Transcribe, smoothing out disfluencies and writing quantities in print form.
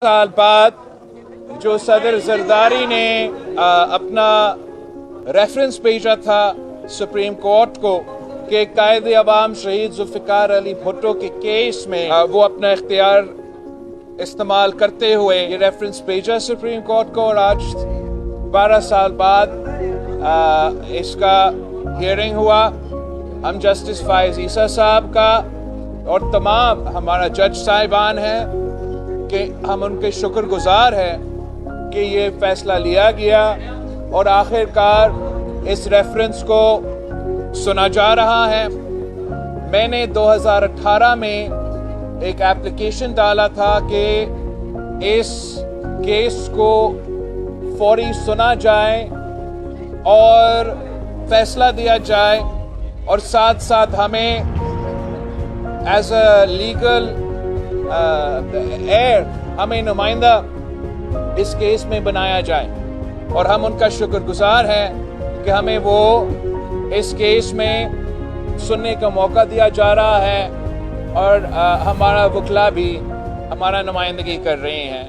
سال بعد جو صدر زرداری نے اپنا ریفرنس بھیجا تھا سپریم کورٹ کو کہ قائد عوام شہید ذوالفقار علی بھٹو کے کیس میں وہ اپنا اختیار استعمال کرتے ہوئے یہ ریفرنس بھیجا سپریم کورٹ کو، اور آج 12 سال بعد اس کا ہیئرنگ ہوا۔ ہم جسٹس فائز عیسیٰ صاحب کا اور تمام ہمارا جج صاحبان ہیں کہ ہم ان کے شکر گزار ہیں کہ یہ فیصلہ لیا گیا اور آخر کار اس ریفرنس کو سنا جا رہا ہے۔ میں نے 2018 میں ایک ایپلیکیشن ڈالا تھا کہ اس کیس کو فوری سنا جائے اور فیصلہ دیا جائے، اور ساتھ ساتھ ہمیں ایز اے لیگل ایئر ہمیں نمائندہ اس کیس میں بنایا جائے، اور ہم ان کا شکر گزار ہیں کہ ہمیں وہ اس کیس میں سننے کا موقع دیا جا رہا ہے، اور ہمارا وکلا بھی ہمارا نمائندگی کر رہے ہیں۔